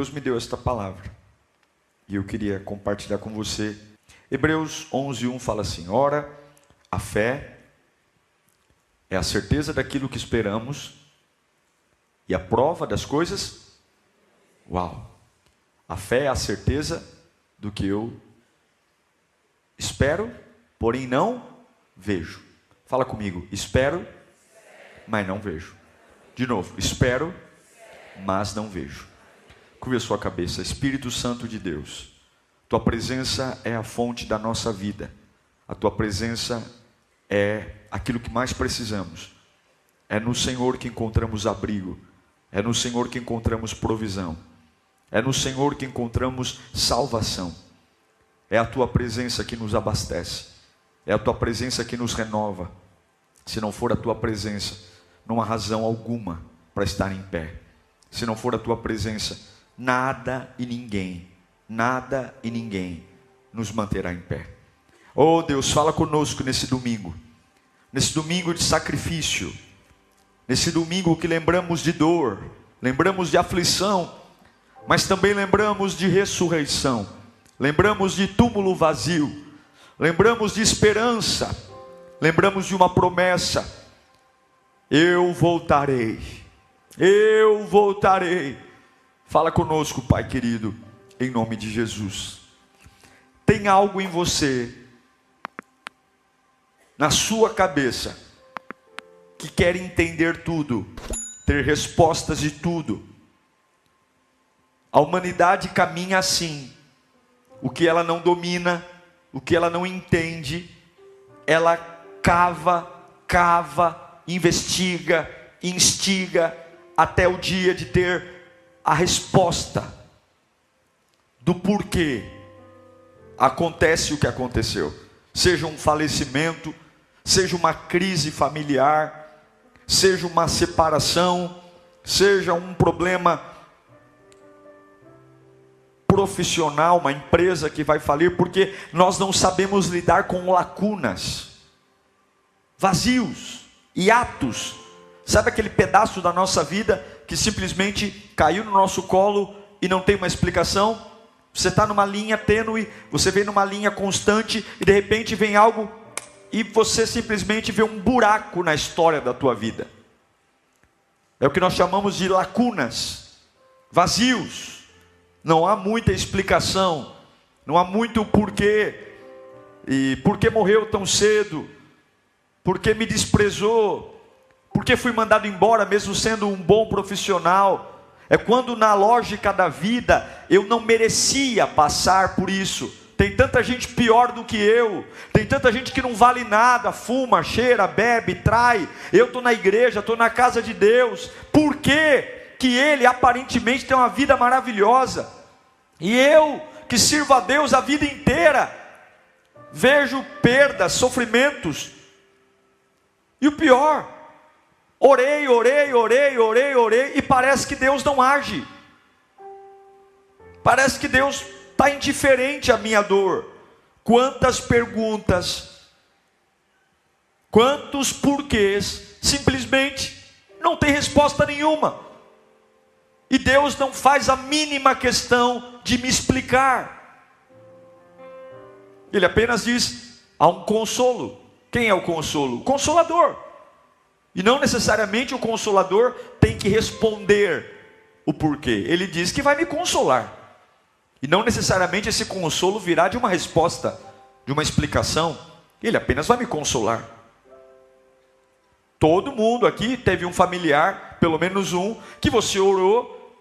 Deus me deu esta palavra e eu queria compartilhar com você. Hebreus 11:1 fala assim: ora, a fé é a certeza daquilo que esperamos e a prova das coisas. Uau! A fé é a certeza do que eu espero, porém não vejo. Fala comigo: espero, mas não vejo. De novo: espero, mas não vejo. Curva a sua cabeça. Espírito Santo de Deus, tua presença é a fonte da nossa vida. A tua presença é aquilo que mais precisamos. É no Senhor que encontramos abrigo. É no Senhor que encontramos provisão. É no Senhor que encontramos salvação. É a tua presença que nos abastece. É a tua presença que nos renova. Se não for a tua presença, não há razão alguma para estar em pé. Se não for a tua presença, nada e ninguém nos manterá em pé. Oh Deus, fala conosco nesse domingo de sacrifício, nesse domingo que lembramos de dor, lembramos de aflição, mas também lembramos de ressurreição, lembramos de túmulo vazio, lembramos de esperança, lembramos de uma promessa: eu voltarei. Fala conosco, Pai querido, em nome de Jesus. Tem algo em você, na sua cabeça, que quer entender tudo, ter respostas de tudo. A humanidade caminha assim. O que ela não domina, o que ela não entende, ela cava, investiga, instiga, até o dia de ter a resposta do porquê acontece o que aconteceu. Seja um falecimento, seja uma crise familiar, seja uma separação, seja um problema profissional, uma empresa que vai falir, porque nós não sabemos lidar com lacunas, vazios, hiatos. Sabe aquele pedaço da nossa vida que simplesmente caiu no nosso colo e não tem uma explicação? Você está numa linha tênue, você vem numa linha constante e de repente vem algo e você simplesmente vê um buraco na história da tua vida. É o que nós chamamos de lacunas, vazios. Não há muita explicação, não há muito porquê. E por que morreu tão cedo? Por que me desprezou? Por que fui mandado embora mesmo sendo um bom profissional? É quando na lógica da vida eu não merecia passar por isso. Tem tanta gente pior do que eu. Tem tanta gente que não vale nada, fuma, cheira, bebe, trai. Eu estou na igreja, estou na casa de Deus. Por que ele aparentemente tem uma vida maravilhosa? E eu, que sirvo a Deus a vida inteira, vejo perdas, sofrimentos. E o pior, orei, e parece que Deus não age. Parece que Deus está indiferente à minha dor. Quantas perguntas, quantos porquês, simplesmente não tem resposta nenhuma. E Deus não faz a mínima questão de me explicar. Ele apenas diz: há um consolo. Quem é o consolo? O Consolador. E não necessariamente o Consolador tem que responder o porquê. Ele diz que vai me consolar. E não necessariamente esse consolo virá de uma resposta, de uma explicação. Ele apenas vai me consolar. Todo mundo aqui teve um familiar, pelo menos um, que você orou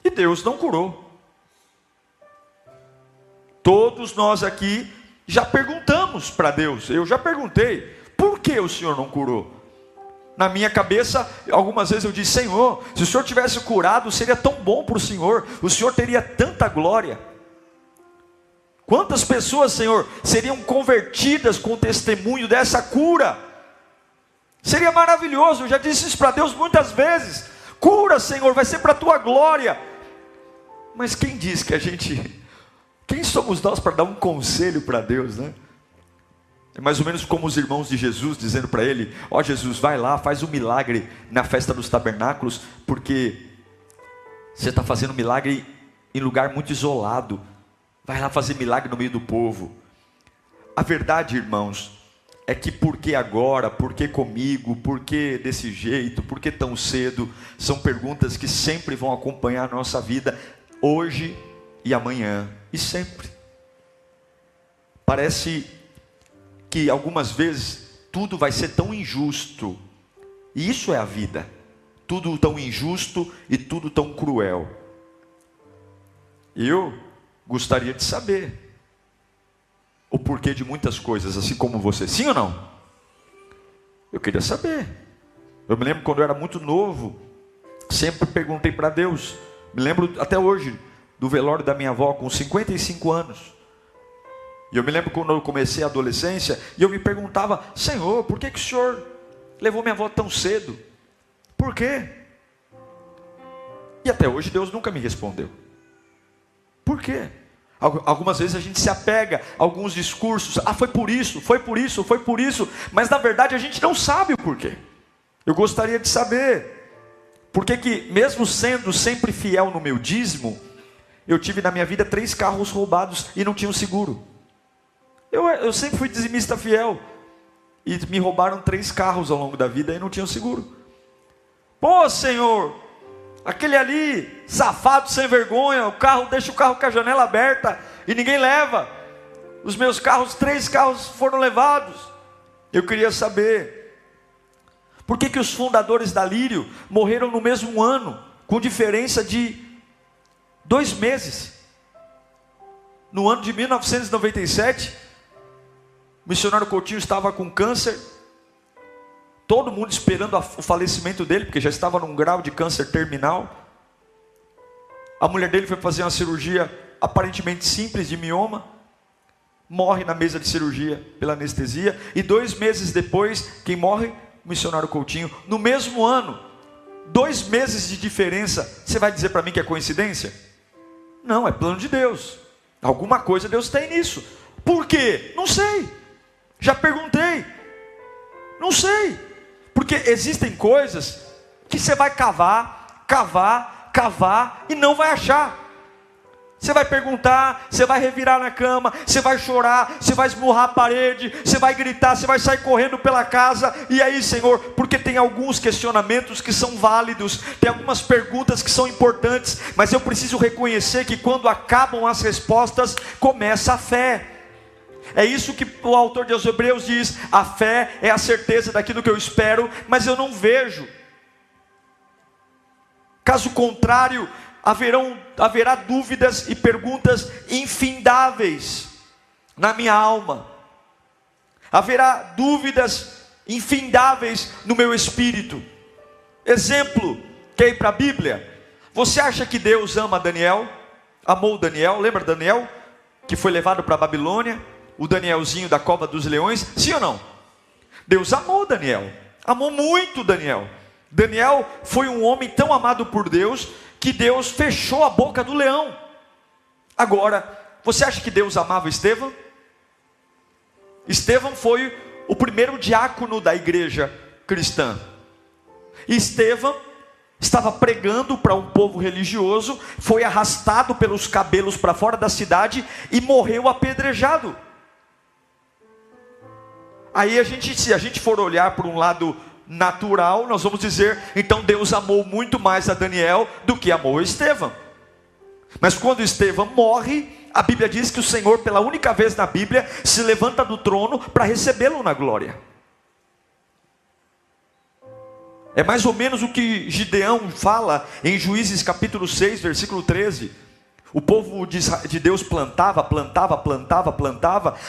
e Deus não curou. Todos nós aqui já perguntamos para Deus. Eu já perguntei: por que o Senhor não curou? Na minha cabeça, algumas vezes eu disse: Senhor, se o Senhor tivesse curado, seria tão bom para o Senhor teria tanta glória. Quantas pessoas, Senhor, seriam convertidas com o testemunho dessa cura? Seria maravilhoso. Eu já disse isso para Deus muitas vezes: cura, Senhor, vai ser para a tua glória. Mas quem diz que a gente... Quem somos nós para dar um conselho para Deus, né? É mais ou menos como os irmãos de Jesus dizendo para ele: ó Jesus, vai lá, faz um milagre na festa dos tabernáculos, porque Você está fazendo milagre em lugar muito isolado. Vai lá fazer milagre no meio do povo. A verdade, irmãos, é que por que agora, por que comigo, por que desse jeito, por que tão cedo, são perguntas que sempre vão acompanhar a nossa vida, hoje e amanhã, e sempre. Parece que algumas vezes tudo vai ser tão injusto, e isso é a vida, tudo tão injusto e tudo tão cruel. Eu gostaria de saber o porquê de muitas coisas, assim como você. Sim ou não? Eu queria saber. Eu me lembro quando eu era muito novo, sempre perguntei para Deus. Me lembro até hoje do velório da minha avó com 55 anos. E eu me lembro quando eu comecei a adolescência, e eu me perguntava: Senhor, por que o Senhor levou minha avó tão cedo? Por quê? E até hoje Deus nunca me respondeu. Por quê? Algumas vezes a gente se apega a alguns discursos. Ah, foi por isso, foi por isso, foi por isso. Mas na verdade a gente não sabe o porquê. Eu gostaria de saber por que mesmo sendo sempre fiel no meu dízimo, eu tive na minha vida 3 carros roubados e não tinha um seguro. Eu sempre fui dizimista fiel, e me roubaram 3 carros ao longo da vida e não tinha um seguro. Pô, Senhor, aquele ali, safado, sem vergonha, deixa o carro com a janela aberta e ninguém leva. Os meus carros, 3 carros foram levados. Eu queria saber, por que os fundadores da Lírio morreram no mesmo ano, com diferença de 2 meses? No ano de 1997, o missionário Coutinho estava com câncer, todo mundo esperando o falecimento dele, porque já estava num grau de câncer terminal. A mulher dele foi fazer uma cirurgia aparentemente simples de mioma, morre na mesa de cirurgia pela anestesia, e 2 meses depois, quem morre? O missionário Coutinho. No mesmo ano, 2 meses de diferença. Você vai dizer para mim que é coincidência? Não, é plano de Deus. Alguma coisa Deus tem nisso. Por quê? Não sei. Já perguntei. Não sei. Porque existem coisas que você vai cavar e não vai achar. Você vai perguntar, você vai revirar na cama, você vai chorar, você vai esmurrar a parede, você vai gritar, você vai sair correndo pela casa. E aí, Senhor, porque tem alguns questionamentos que são válidos, tem algumas perguntas que são importantes, mas eu preciso reconhecer que quando acabam as respostas, começa a fé. É isso que o autor de Hebreus diz: a fé é a certeza daquilo que eu espero, mas eu não vejo. Caso contrário, haverá dúvidas e perguntas infindáveis na minha alma. Haverá dúvidas infindáveis no meu espírito. Exemplo, quer ir para a Bíblia? Você acha que Deus ama Daniel? Amou Daniel? Lembra Daniel? Que foi levado para a Babilônia? O Danielzinho da cova dos leões? Sim ou não? Deus amou Daniel. Amou muito Daniel. Daniel foi um homem tão amado por Deus, que Deus fechou a boca do leão. Agora, você acha que Deus amava Estevão? Estevão foi o primeiro diácono da igreja cristã. Estevão estava pregando para um povo religioso, foi arrastado pelos cabelos para fora da cidade e morreu apedrejado. Aí se a gente for olhar por um lado natural, nós vamos dizer, então Deus amou muito mais a Daniel do que amou a Estevão. Mas quando Estevão morre, a Bíblia diz que o Senhor, pela única vez na Bíblia, se levanta do trono para recebê-lo na glória. É mais ou menos o que Gideão fala em Juízes capítulo 6, versículo 13. O povo de Deus plantava,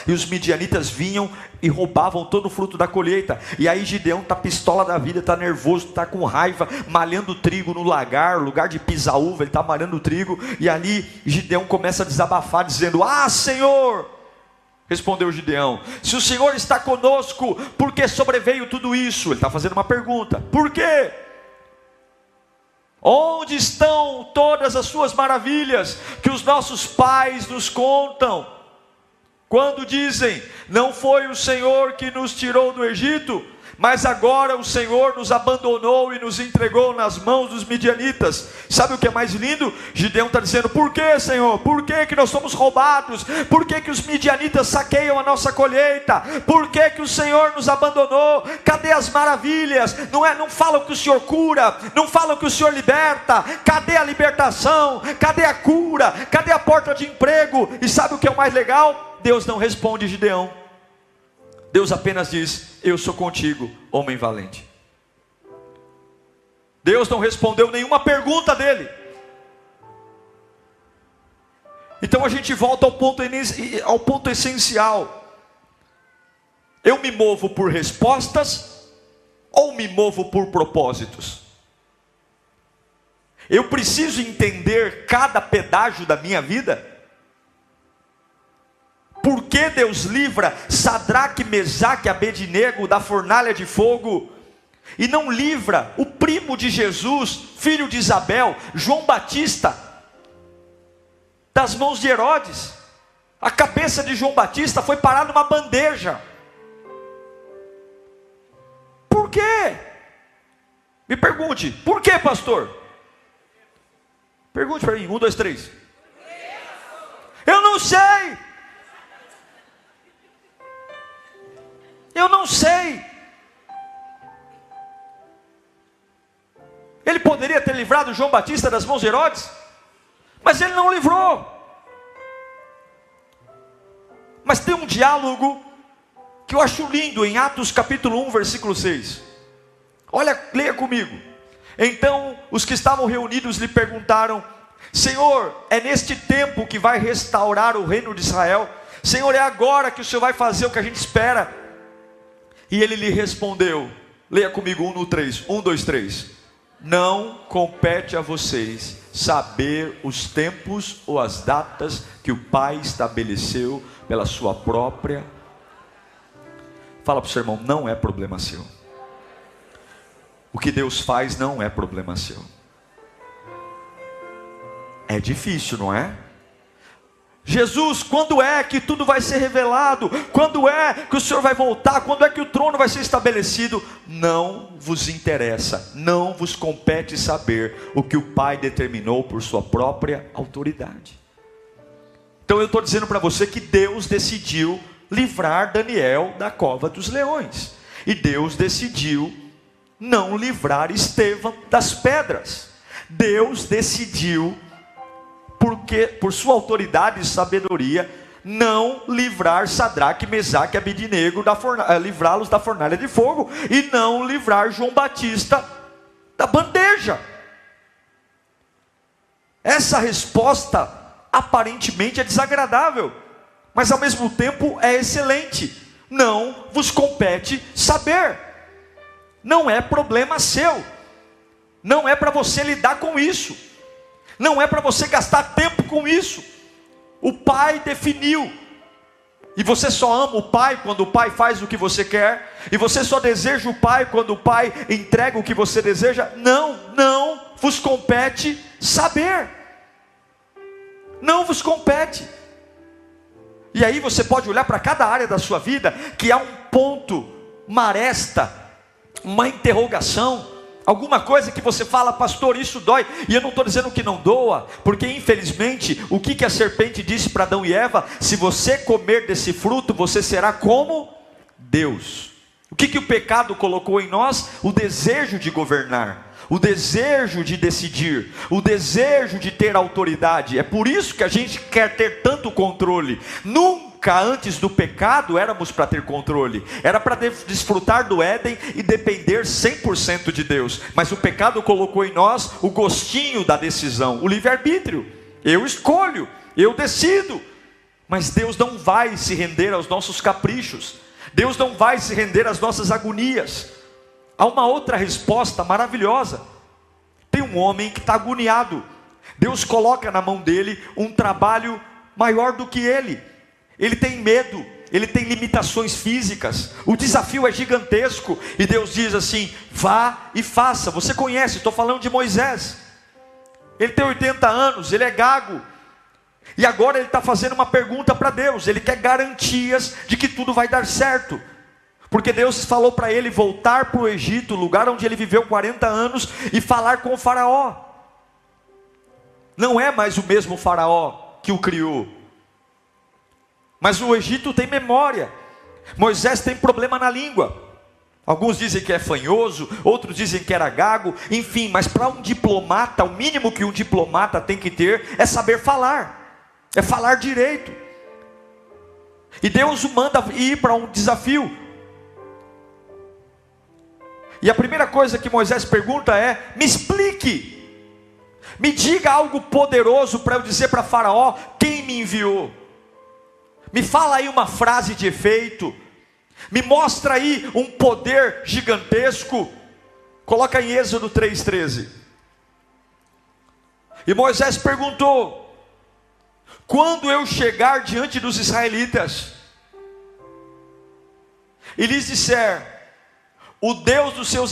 e os midianitas vinham e roubavam todo o fruto da colheita. E aí Gideão está pistola da vida, está nervoso, está com raiva, malhando trigo no lugar de pisar uva, ele está malhando trigo. E ali Gideão começa a desabafar, dizendo: ah, Senhor! Respondeu Gideão: se o Senhor está conosco, por que sobreveio tudo isso? Ele está fazendo uma pergunta: por quê? Onde estão todas as suas maravilhas que os nossos pais nos contam? Quando dizem: não foi o Senhor que nos tirou do Egito? mas agora o Senhor nos abandonou e nos entregou nas mãos dos midianitas. Sabe o que é mais lindo? Gideão está dizendo: por que, Senhor? Por que nós somos roubados? Por que os midianitas saqueiam a nossa colheita? Por que o Senhor nos abandonou? Cadê as maravilhas? Não falam que o Senhor cura, não falam que o Senhor liberta. Cadê a libertação? Cadê a cura? Cadê a porta de emprego? E sabe o que é o mais legal? Deus não responde Gideão. Deus apenas diz: eu sou contigo, homem valente. Deus não respondeu nenhuma pergunta dele. Então a gente volta ao ponto essencial. Eu me movo por respostas ou me movo por propósitos? Eu preciso entender cada pedágio da minha vida. Por que Deus livra Sadraque, Mesaque e Abednego da fornalha de fogo, e não livra o primo de Jesus, filho de Isabel, João Batista, das mãos de Herodes? A cabeça de João Batista foi parar numa bandeja. Por quê? Me pergunte, por quê, pastor? Pergunte para mim, 1, 2, 3. Eu não sei. Eu não sei. Ele poderia ter livrado João Batista das mãos de Herodes, mas ele não livrou. Mas tem um diálogo que eu acho lindo em Atos capítulo 1, versículo 6. Olha, leia comigo. Então os que estavam reunidos lhe perguntaram: Senhor, é neste tempo que vai restaurar o reino de Israel? Senhor, é agora que o Senhor vai fazer o que a gente espera? E ele lhe respondeu, leia comigo 1 no 3, 1, 2, 3. Não compete a vocês saber os tempos ou as datas que o Pai estabeleceu pela sua própria. Fala para o seu irmão: não é problema seu. O que Deus faz não é problema seu. É difícil, não é? Jesus, quando é que tudo vai ser revelado? Quando é que o Senhor vai voltar? Quando é que o trono vai ser estabelecido? Não vos interessa, não vos compete saber o que o Pai determinou por sua própria autoridade. Então eu estou dizendo para você que Deus decidiu livrar Daniel da cova dos leões, e Deus decidiu não livrar Estevão das pedras. Deus decidiu, porque por sua autoridade e sabedoria, não livrar Sadraque, Mesaque e Abednego livrá-los da fornalha de fogo, e não livrar João Batista da bandeja. Essa resposta aparentemente é desagradável, mas ao mesmo tempo é excelente. Não vos compete saber. Não é problema seu. Não é para você lidar com isso. Não é para você gastar tempo com isso. O Pai definiu. E você só ama o Pai quando o Pai faz o que você quer. E você só deseja o Pai quando o Pai entrega o que você deseja. Não vos compete saber. Não vos compete. E aí você pode olhar para cada área da sua vida que há um ponto, uma aresta, uma interrogação, alguma coisa que você fala: pastor, isso dói. E eu não estou dizendo que não doa, porque infelizmente, o que a serpente disse para Adão e Eva? Se você comer desse fruto, você será como Deus. O que o pecado colocou em nós? O desejo de governar, o desejo de decidir, o desejo de ter autoridade. É por isso que a gente quer ter tanto controle. Nunca antes do pecado éramos para ter controle. Era para desfrutar do Éden e depender 100% de Deus. Mas o pecado colocou em nós o gostinho da decisão, o livre-arbítrio. Eu escolho, eu decido. Mas Deus não vai se render aos nossos caprichos. Deus não vai se render às nossas agonias. Há uma outra resposta maravilhosa. Tem um homem que está agoniado. Deus coloca na mão dele um trabalho maior do que ele. Ele tem medo, ele tem limitações físicas, o desafio é gigantesco. E Deus diz assim: vá e faça. Você conhece, estou falando de Moisés. Ele tem 80 anos, ele é gago. E agora ele está fazendo uma pergunta para Deus. Ele quer garantias de que tudo vai dar certo. Porque Deus falou para ele voltar para o Egito, lugar onde ele viveu 40 anos, e falar com o faraó. Não é mais o mesmo faraó que o criou, mas o Egito tem memória. Moisés tem problema na língua. Alguns dizem que é fanhoso, outros dizem que era gago, enfim, mas para um diplomata, o mínimo que um diplomata tem que ter é saber falar, é falar direito. E Deus o manda ir para um desafio. E a primeira coisa que Moisés pergunta é: me explique, me diga algo poderoso para eu dizer para Faraó quem me enviou. Me fala aí uma frase de efeito, me mostra aí um poder gigantesco. Coloca em Êxodo 3,13. E Moisés perguntou: quando eu chegar diante dos israelitas e lhes disser, o Deus dos seus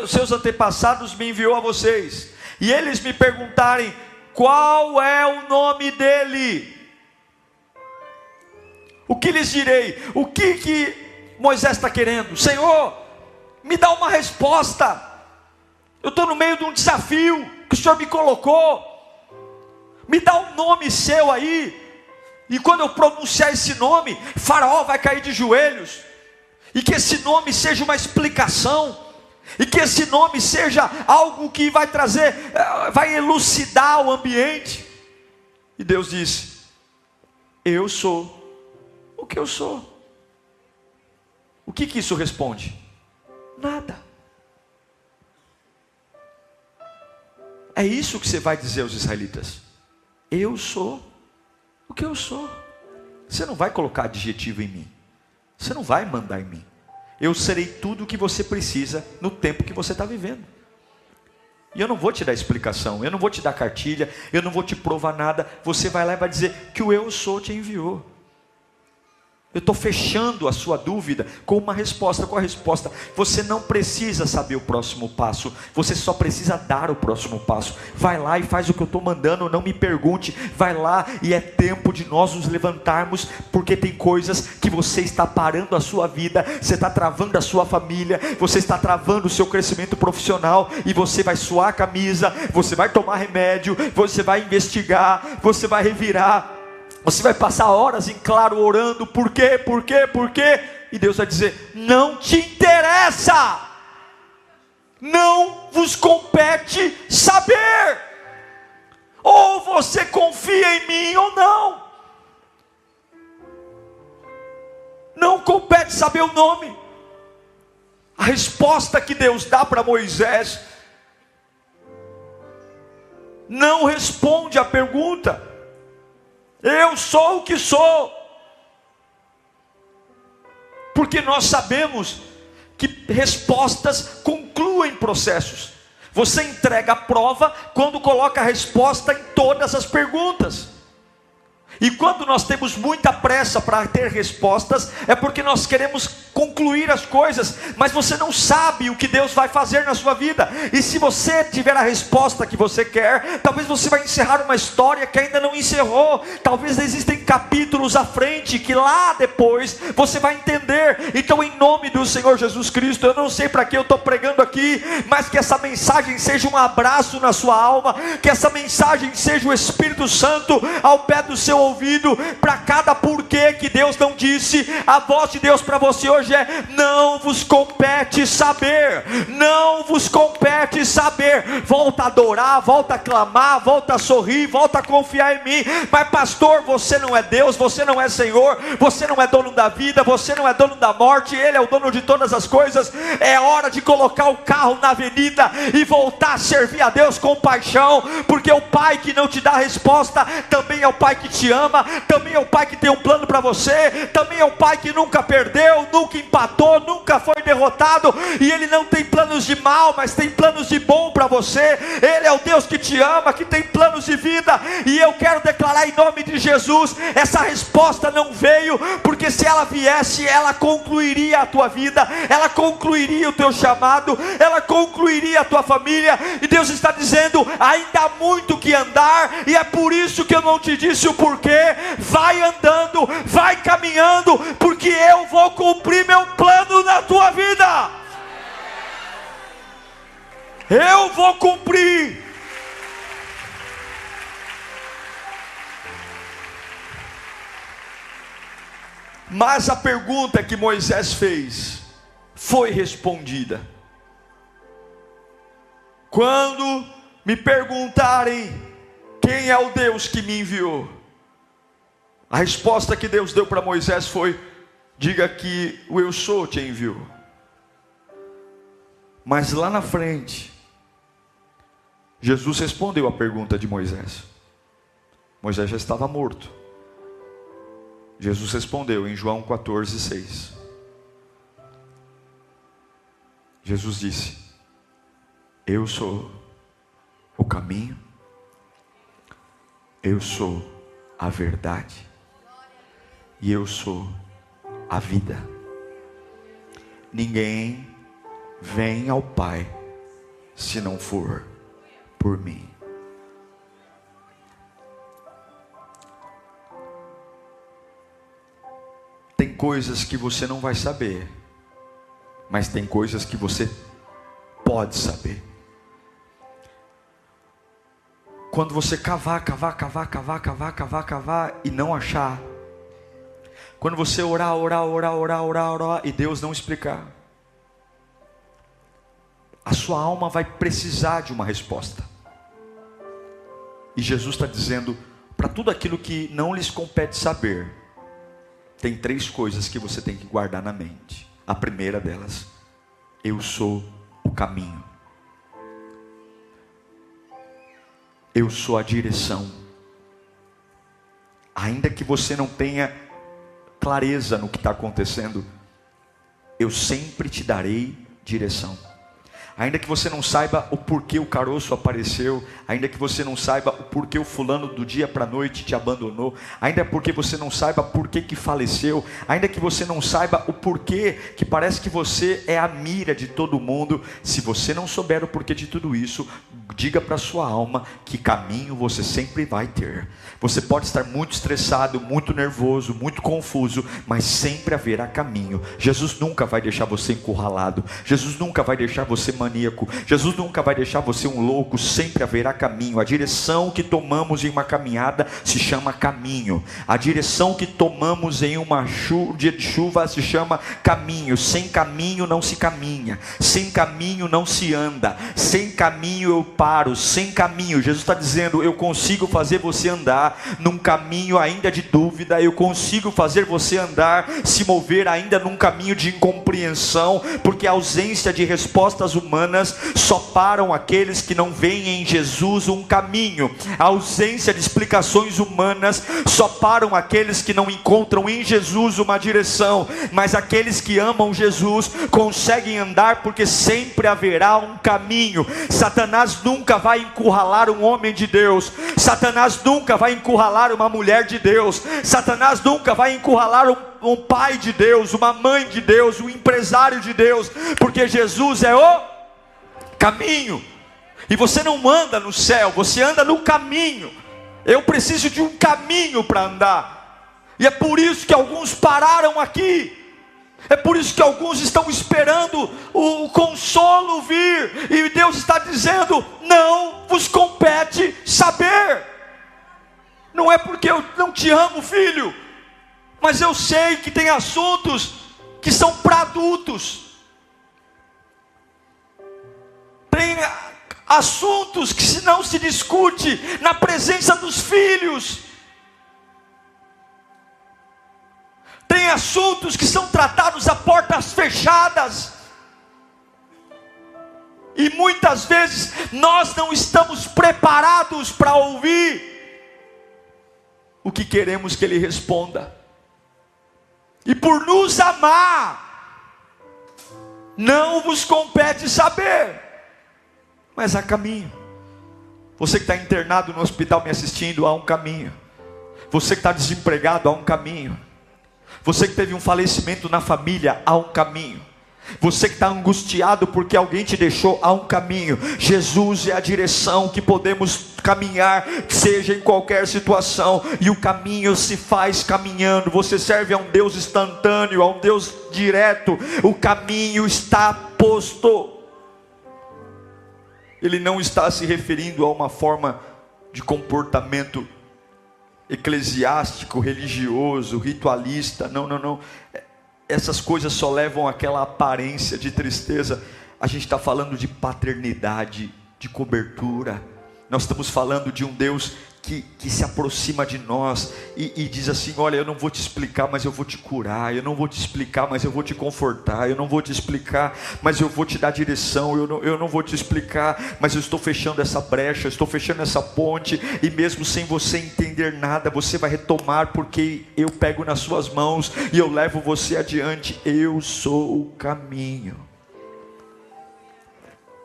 seus antepassados me enviou a vocês, e eles me perguntarem qual é o nome dele, o que lhes direi? O que Moisés está querendo? Senhor, me dá uma resposta. Eu estou no meio de um desafio que o Senhor me colocou. Me dá um nome seu aí, e quando eu pronunciar esse nome, Faraó vai cair de joelhos. E que esse nome seja uma explicação, e que esse nome seja algo que vai trazer, vai elucidar o ambiente. E Deus disse: eu sou o que eu sou. O que isso responde? Nada. É isso que você vai dizer aos israelitas: eu sou o que eu sou. Você não vai colocar adjetivo em mim, você não vai mandar em mim. Eu serei tudo o que você precisa no tempo que você está vivendo. E eu não vou te dar explicação, eu não vou te dar cartilha, eu não vou te provar nada. Você vai lá e vai dizer que o eu sou te enviou. Eu estou fechando a sua dúvida com uma resposta. Qual a resposta? Você não precisa saber o próximo passo, você só precisa dar o próximo passo. Vai lá e faz o que eu estou mandando, não me pergunte. Vai lá, e é tempo de nós nos levantarmos, porque tem coisas que você está parando a sua vida, você está travando a sua família, você está travando o seu crescimento profissional, e você vai suar a camisa, você vai tomar remédio, você vai investigar, você vai revirar, você vai passar horas em claro orando. Por quê? Por quê? Por quê? E Deus vai dizer: não te interessa, não vos compete saber, ou você confia em mim ou não. Não compete saber o nome. A resposta que Deus dá para Moisés não responde à pergunta. Eu sou o que sou. Porque nós sabemos que respostas concluem processos. Você entrega a prova quando coloca a resposta em todas as perguntas. E quando nós temos muita pressa para ter respostas, é porque nós queremos concluir as coisas, mas você não sabe o que Deus vai fazer na sua vida. E se você tiver a resposta que você quer, talvez você vai encerrar uma história que ainda não encerrou. Talvez existem capítulos à frente que lá depois você vai entender. Então, em nome do Senhor Jesus Cristo, eu não sei para que eu estou pregando aqui, mas que essa mensagem seja um abraço na sua alma, que essa mensagem seja o Espírito Santo ao pé do seu ouvido, para cada porquê que Deus não disse. A voz de Deus para você hoje é: não vos compete saber, não vos compete saber. Volta a adorar, volta a clamar, volta a sorrir, volta a confiar em mim. Mas pastor, você não é Deus, você não é Senhor, você não é dono da vida, você não é dono da morte, Ele é o dono de todas as coisas. É hora de colocar o carro na avenida e voltar a servir a Deus com paixão, porque o Pai que não te dá a resposta também é o Pai que te ama, também é o Pai que tem um plano para você, também é o Pai que nunca perdeu, nunca empatou, nunca foi derrotado, e Ele não tem planos de mal, mas tem planos de bom para você. Ele é o Deus que te ama, que tem planos de vida. E eu quero declarar em nome de Jesus: essa resposta não veio, porque se ela viesse, ela concluiria a tua vida, ela concluiria o teu chamado, ela concluiria a tua família. E Deus está dizendo: ainda há muito que andar, e é por isso que eu não te disse o porquê. quê? Vai andando, vai caminhando, porque eu vou cumprir meu plano na tua vida. Eu vou cumprir. Mas a pergunta que Moisés fez foi respondida. Quando me perguntarem quem é o Deus que me enviou, a resposta que Deus deu para Moisés foi: diga que o Eu Sou te enviou. Mas lá na frente, Jesus respondeu a pergunta de Moisés. Moisés já estava morto. Jesus respondeu em João 14:6. Jesus disse: eu sou o caminho, eu sou a verdade e eu sou a vida. Ninguém vem ao Pai se não for por mim. Tem coisas que você não vai saber, mas tem coisas que você pode saber. Quando você cavar e não achar, quando você orar e Deus não explicar, a sua alma vai precisar de uma resposta. E Jesus está dizendo: para tudo aquilo que não lhes compete saber, tem 3 coisas que você tem que guardar na mente. A primeira delas: eu sou o caminho. Eu sou a direção. Ainda que você não tenha clareza no que está acontecendo, eu sempre te darei direção. Ainda que você não saiba o porquê o caroço apareceu, ainda que você não saiba o porquê o fulano do dia para a noite te abandonou, ainda porque você não saiba porquê que faleceu, ainda que você não saiba o porquê que parece que você é a mira de todo mundo, se você não souber o porquê de tudo isso, diga para a sua alma que caminho você sempre vai ter. Você pode estar muito estressado, muito nervoso, muito confuso, mas sempre haverá caminho. Jesus nunca vai deixar você encurralado, Jesus nunca vai deixar você maníaco, Jesus nunca vai deixar você um louco, sempre haverá caminho. A direção que tomamos em uma caminhada se chama caminho. A direção que tomamos em um dia de chuva se chama caminho. Sem caminho não se caminha, sem caminho não se anda, sem caminho eu paro, sem caminho. Jesus está dizendo: eu consigo fazer você andar num caminho ainda de dúvida, eu consigo fazer você andar, se mover ainda num caminho de incompreensão, porque a ausência de respostas humanas só param aqueles que não veem em Jesus um caminho. A ausência de explicações humanas só param aqueles que não encontram em Jesus uma direção. Mas aqueles que amam Jesus conseguem andar, porque sempre haverá um caminho. Satanás nunca vai encurralar um homem de Deus, Satanás nunca vai encurralar uma mulher de Deus, Satanás nunca vai encurralar um pai de Deus, uma mãe de Deus, um empresário de Deus, porque Jesus é o caminho. E você não anda no céu, você anda no caminho. Eu preciso de um caminho para andar, e é por isso que alguns pararam aqui. É por isso que alguns estão esperando o consolo vir, e Deus está dizendo: não vos compete saber. Não é porque eu não te amo, filho, mas eu sei que tem assuntos que são para adultos. Tem assuntos que se não se discute na presença dos filhos. Tem assuntos que são tratados a portas fechadas. E muitas vezes nós não estamos preparados para ouvir o que queremos que Ele responda. E por nos amar, não vos compete saber, mas há caminho. Você que está internado no hospital me assistindo, há um caminho. Você que está desempregado, há um caminho. Você que teve um falecimento na família, há um caminho. Você que está angustiado porque alguém te deixou, há um caminho. Jesus é a direção que podemos caminhar, seja em qualquer situação, e o caminho se faz caminhando. Você serve a um Deus instantâneo, a um Deus direto. O caminho está posto. Ele não está se referindo a uma forma de comportamento eclesiástico, religioso, ritualista. Não. Essas coisas só levam àquela aparência de tristeza. A gente está falando de paternidade, de cobertura. Nós estamos falando de um Deus que se aproxima de nós e diz assim: olha, eu não vou te explicar, mas eu vou te curar. Eu não vou te explicar, mas eu vou te confortar. Eu não vou te explicar, mas eu vou te dar direção. Eu não vou te explicar, mas eu estou fechando essa brecha, eu estou fechando essa ponte. E mesmo sem você entender nada, você vai retomar, porque eu pego nas suas mãos e eu levo você adiante. Eu sou o caminho.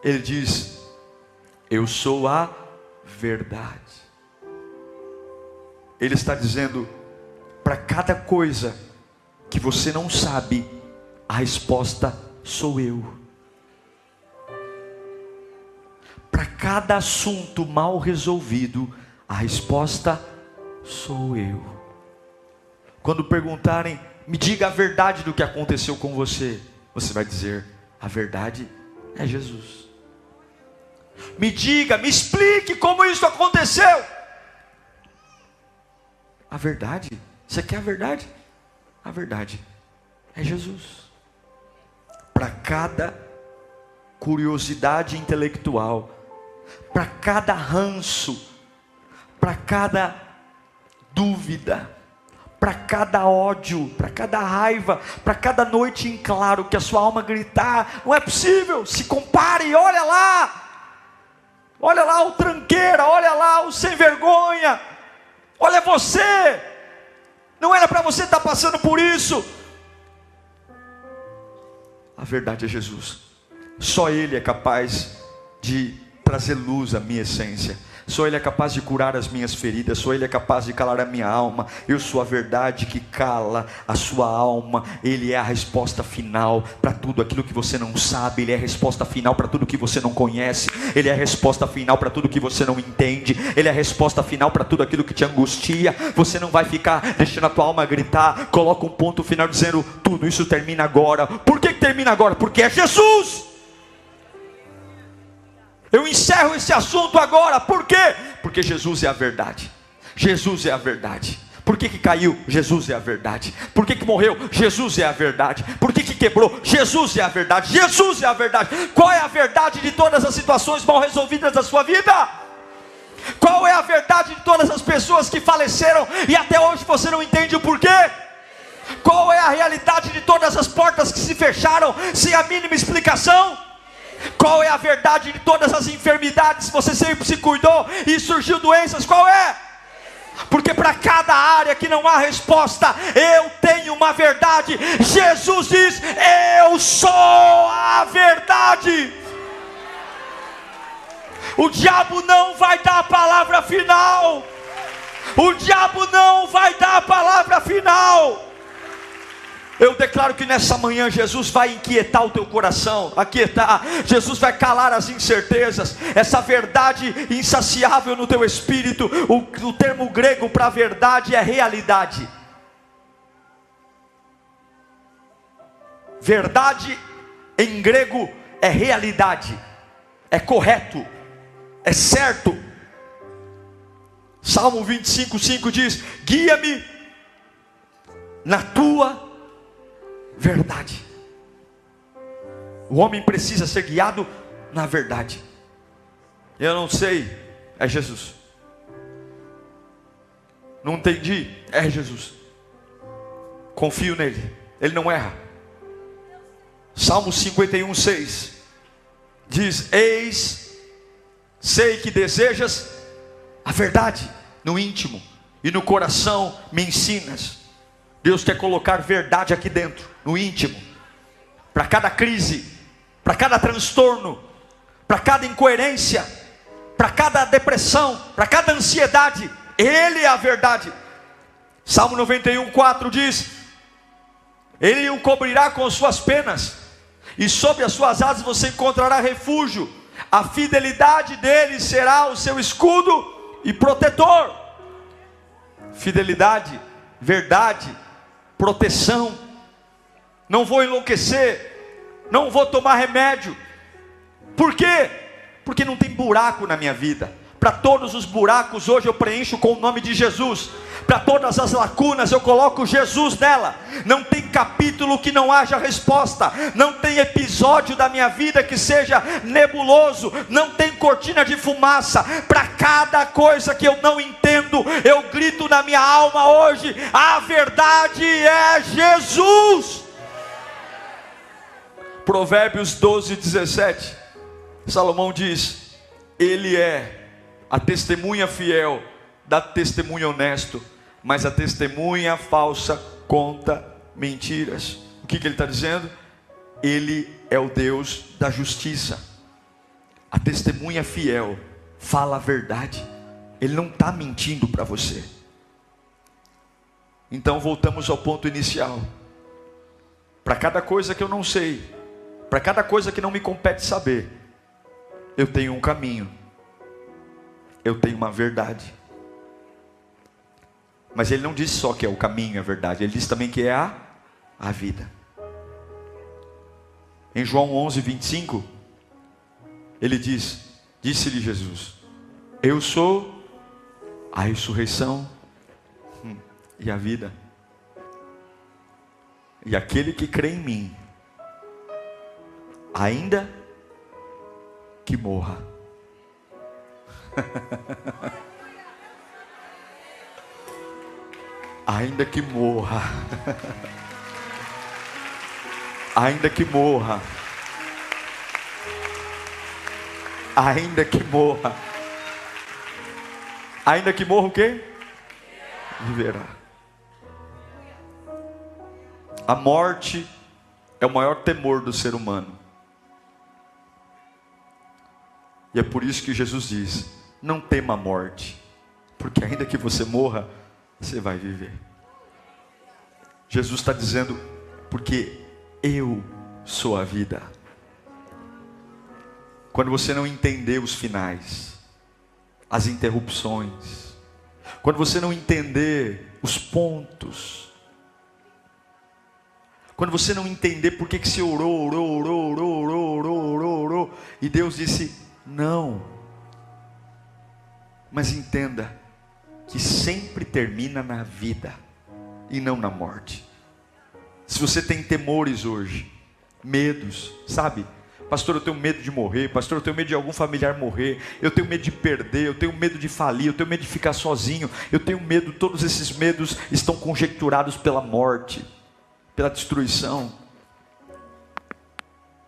Ele diz: eu sou a verdade. Ele está dizendo: para cada coisa que você não sabe, a resposta sou eu. Para cada assunto mal resolvido, a resposta sou eu. Quando perguntarem: me diga a verdade do que aconteceu com você, você vai dizer: a verdade é Jesus. Me diga, me explique como isso aconteceu. A verdade? Você quer a verdade? A verdade é Jesus. Para cada curiosidade intelectual, para cada ranço, para cada dúvida, para cada ódio, para cada raiva, para cada noite em claro que a sua alma gritar: não é possível, se compare, olha lá o tranqueira, olha lá o sem vergonha, olha você, não era para você estar passando por isso. A verdade é Jesus. Só Ele é capaz de trazer luz à minha essência. Só Ele é capaz de curar as minhas feridas. Só Ele é capaz de calar a minha alma. Eu sou a verdade que cala a sua alma. Ele é a resposta final para tudo aquilo que você não sabe. Ele é a resposta final para tudo que você não conhece. Ele é a resposta final para tudo que você não entende. Ele é a resposta final para tudo aquilo que te angustia. Você não vai ficar deixando a tua alma gritar. Coloca um ponto final dizendo: tudo isso termina agora. Por que termina agora? Porque é Jesus. Eu encerro esse assunto agora. Por quê? Porque Jesus é a verdade. Jesus é a verdade. Por que caiu? Jesus é a verdade. Por que morreu? Jesus é a verdade. Por que quebrou? Jesus é a verdade. Jesus é a verdade. Qual é a verdade de todas as situações mal resolvidas da sua vida? Qual é a verdade de todas as pessoas que faleceram e até hoje você não entende o porquê? Qual é a realidade de todas as portas que se fecharam sem a mínima explicação? Qual é a verdade de todas as enfermidades que você sempre se cuidou e surgiu doenças? Qual é? Porque para cada área que não há resposta, eu tenho uma verdade. Jesus diz: eu sou a verdade. O diabo não vai dar a palavra final. O diabo não vai dar a palavra final. Eu declaro que nessa manhã Jesus vai inquietar o teu coração, aquietar. Jesus vai calar as incertezas, essa verdade insaciável no teu espírito. O termo grego para verdade é realidade. Verdade em grego é realidade, é correto, é certo. Salmo 25:5 diz: guia-me na tua verdade. O homem precisa ser guiado na verdade. Eu não sei, é Jesus. Não entendi, é Jesus. Confio nele, ele não erra. Salmo 51:6 diz: eis, sei que desejas a verdade no íntimo, e no coração me ensinas. Deus quer colocar verdade aqui dentro, no íntimo, para cada crise, para cada transtorno, para cada incoerência, para cada depressão, para cada ansiedade. Ele é a verdade. Salmo 91:4 diz: ele o cobrirá com suas penas, e sob as suas asas você encontrará refúgio. A fidelidade dele será o seu escudo e protetor. Fidelidade, verdade, proteção. Não vou enlouquecer, não vou tomar remédio. Por quê? Porque não tem buraco na minha vida. Para todos os buracos hoje eu preencho com o nome de Jesus. Para todas as lacunas eu coloco Jesus nela. Não tem capítulo que não haja resposta. Não tem episódio da minha vida que seja nebuloso. Não tem cortina de fumaça. Para cada coisa que eu não entendo, eu grito na minha alma hoje: a verdade é Jesus. Provérbios 12:17, Salomão diz: ele é a testemunha fiel dá testemunho honesto, mas a testemunha falsa conta mentiras. O que ele está dizendo? Ele é o Deus da justiça. A testemunha fiel fala a verdade. Ele não está mentindo para você. Então voltamos ao ponto inicial. Para cada coisa que eu não sei, para cada coisa que não me compete saber, eu tenho um caminho, eu tenho uma verdade. Mas ele não disse só que é o caminho e a verdade, ele disse também que é a vida. Em João 11:25, ele diz: disse-lhe Jesus: eu sou a ressurreição e a vida, e aquele que crê em mim, ainda que morra, ainda que morra, ainda que morra, ainda que morra, ainda que morra o quê? Viverá. A morte é o maior temor do ser humano. E é por isso que Jesus diz: não tema a morte, porque ainda que você morra, você vai viver. Jesus está dizendo: porque eu sou a vida. Quando você não entender os finais, as interrupções, quando você não entender os pontos, quando você não entender por que você orou, e Deus disse não, mas entenda que sempre termina na vida e não na morte. Se você tem temores hoje, medos, sabe? Pastor, eu tenho medo de morrer. Pastor, eu tenho medo de algum familiar morrer. Eu tenho medo de perder. Eu tenho medo de falir. Eu tenho medo de ficar sozinho. Eu tenho medo. Todos esses medos estão conjecturados pela morte, pela destruição.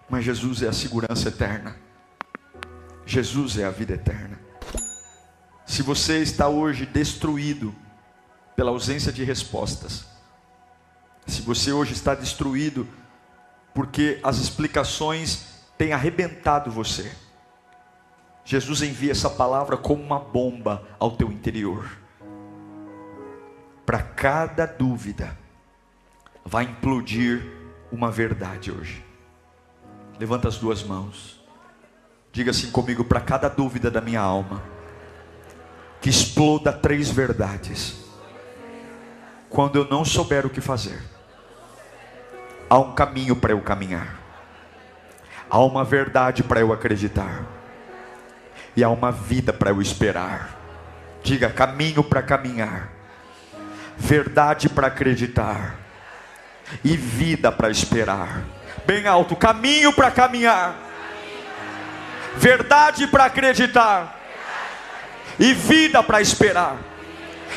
Mas Jesus é a segurança eterna. Jesus é a vida eterna. Se você está hoje destruído pela ausência de respostas, se você hoje está destruído porque as explicações têm arrebentado você, Jesus envia essa palavra como uma bomba ao teu interior. Para cada dúvida vai implodir uma verdade hoje. Levanta as duas mãos, diga assim comigo: para cada dúvida da minha alma, que exploda 3 verdades. Quando eu não souber o que fazer, há um caminho para eu caminhar, há uma verdade para eu acreditar, e há uma vida para eu esperar. Diga: caminho para caminhar, verdade para acreditar e vida para esperar. Bem alto: caminho para caminhar, verdade para acreditar e vida para esperar.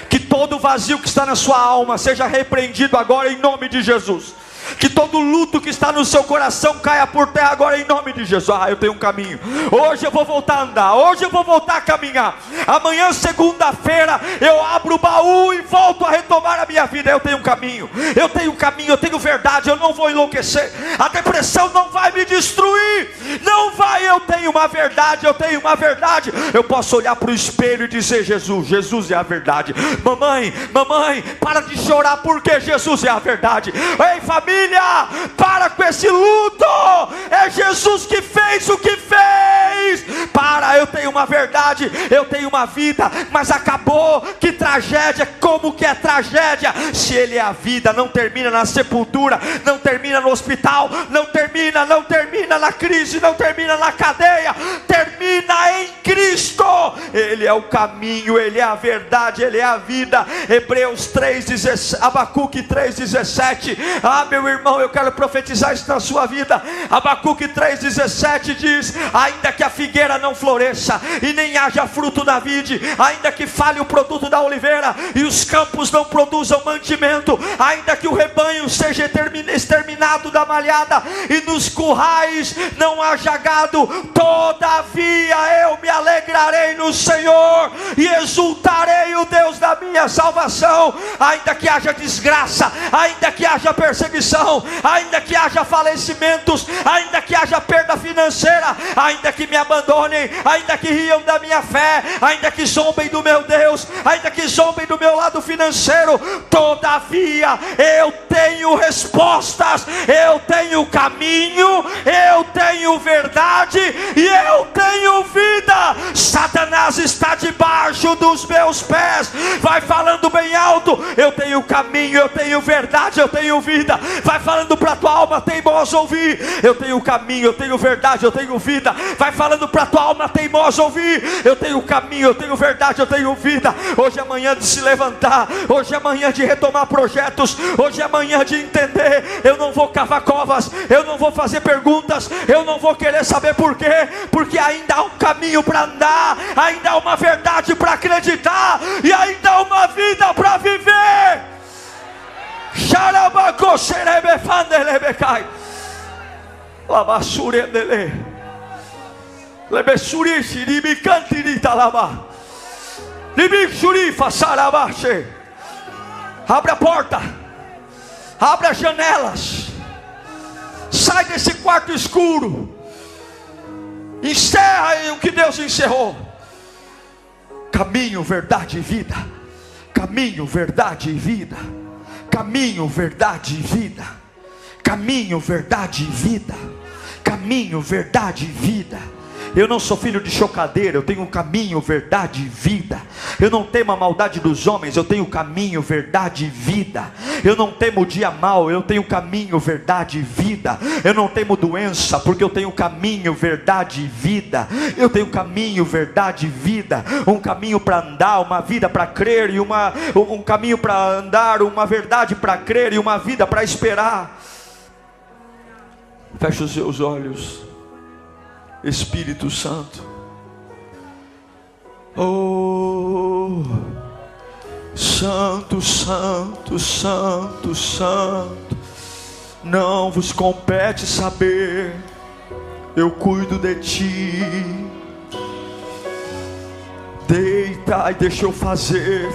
Que todo vazio que está na sua alma seja repreendido agora em nome de Jesus. Que todo luto que está no seu coração caia por terra agora em nome de Jesus. Eu tenho um caminho. Hoje eu vou voltar a andar. Hoje eu vou voltar a caminhar. Amanhã, segunda-feira, eu abro o baú e volto a retomar a minha vida. Eu tenho um caminho. Eu tenho um caminho. Eu tenho verdade. Eu não vou enlouquecer. A depressão não vai me destruir. Não vai. Eu tenho uma verdade. Eu tenho uma verdade. Eu posso olhar para o espelho e dizer: Jesus, Jesus é a verdade. Mamãe, para de chorar, porque Jesus é a verdade. Ei, família, família, para com esse luto. É Jesus que fez o que fez. Para, eu tenho uma verdade, eu tenho uma vida, mas acabou. Que tragédia, como que é tragédia? Se Ele é a vida, não termina na sepultura, não termina no hospital, não termina na crise, não termina na cadeia, termina em Cristo. Ele é o caminho, Ele é a verdade, Ele é a vida. Hebreus 3:17, Abacuque 3:17. Meu irmão, eu quero profetizar isso na sua vida. Abacuque 3:17 diz: ainda que a figueira não floresça e nem haja fruto da vide, ainda que fale o produto da oliveira e os campos não produzam mantimento, ainda que o rebanho seja exterminado da malhada e nos currais não haja gado, todavia eu me alegrarei no Senhor e exultarei o Deus da minha salvação. Ainda que haja desgraça, ainda que haja perseguição, ainda que haja falecimentos, ainda que haja perda financeira, ainda que me abandonem, ainda que riam da minha fé, ainda que zombem do meu Deus, ainda que zombem do meu lado financeiro, todavia eu tenho respostas, eu tenho caminho, eu tenho verdade e eu tenho vida. Satanás está debaixo dos meus pés. Vai falando bem alto: eu tenho caminho, eu tenho verdade, eu tenho vida. Vai falando para a tua alma teimosa ouvir: eu tenho caminho, eu tenho verdade, eu tenho vida. Vai falando para a tua alma teimosa ouvir: eu tenho caminho, eu tenho verdade, eu tenho vida. Hoje é manhã de se levantar, hoje é manhã de retomar projetos, hoje é manhã de entender. Eu não vou cavar covas, eu não vou fazer perguntas, eu não vou querer saber por quê, porque ainda há um caminho para andar, ainda há uma verdade para acreditar e ainda há uma vida para viver. Xarabacoxerebefandelebekai labassurendele lebessuri xiribicantirita libixuri façarabaxe. Abre a porta, abre as janelas, sai desse quarto escuro, encerra o que Deus encerrou. Caminho, verdade e vida. Caminho, verdade e vida. Caminho, verdade e vida. Caminho, verdade e vida. Caminho, verdade e vida. Eu não sou filho de chocadeira, eu tenho um caminho, verdade e vida. Eu não temo a maldade dos homens, eu tenho caminho, verdade e vida. Eu não temo o dia mau, eu tenho caminho, verdade e vida. Eu não temo doença, porque eu tenho caminho, verdade e vida. Eu tenho caminho, verdade e vida. Um caminho para andar, uma vida para crer, e um caminho para andar, uma verdade para crer e uma vida para esperar. Feche os seus olhos. Espírito Santo, oh, Santo, Santo, Santo, Santo, não vos compete saber, eu cuido de ti. Deita e deixa eu fazer.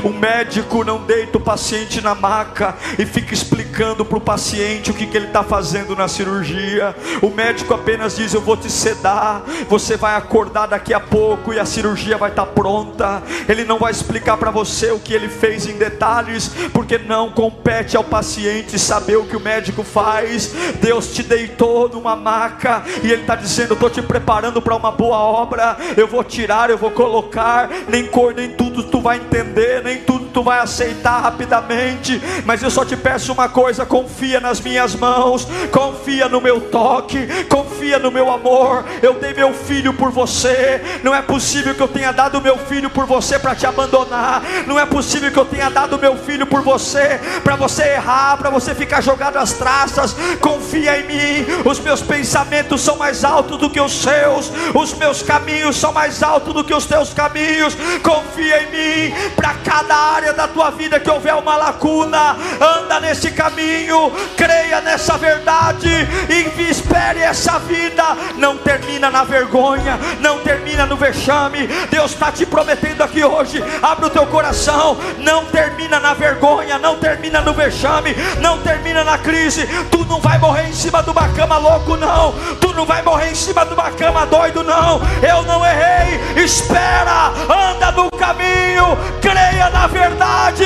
O médico não deita o paciente na maca e fica explicando para o paciente o que ele está fazendo na cirurgia. O médico apenas diz: eu vou te sedar, você vai acordar daqui a pouco e a cirurgia vai estar pronta. Ele não vai explicar para você o que ele fez em detalhes, porque não compete ao paciente saber o que o médico faz. Deus te deitou numa maca e Ele está dizendo: estou te preparando para uma boa obra. Eu vou tirar, eu vou colocar. Nem tudo tu vai entender, nem tudo tu vai aceitar rapidamente, mas eu só te peço uma coisa: confia nas minhas mãos, confia no meu toque, confia no meu amor. Eu dei meu filho por você. Não é possível que eu tenha dado meu filho por você para te abandonar. Não é possível que eu tenha dado meu filho por você para você errar, para você ficar jogado às traças. Confia em mim. Os meus pensamentos são mais altos do que os seus, os meus caminhos são mais altos do que os teus caminhos. Confia em mim. Para cada área da tua vida que houver uma lacuna, anda nesse caminho, creia nessa verdade e espere essa vida. Não termina na vergonha, não termina no vexame. Deus está te prometendo aqui hoje: abre o teu coração. Não termina na vergonha, não termina no vexame, não termina na crise. Tu não vai morrer em cima de uma cama louco, não. Tu não vai morrer em cima de uma cama doido, não. Eu não errei. Espera, anda no caminho, creia na verdade,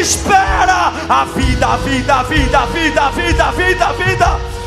espera. A vida, a vida, a vida, a vida, a vida, a vida, a vida.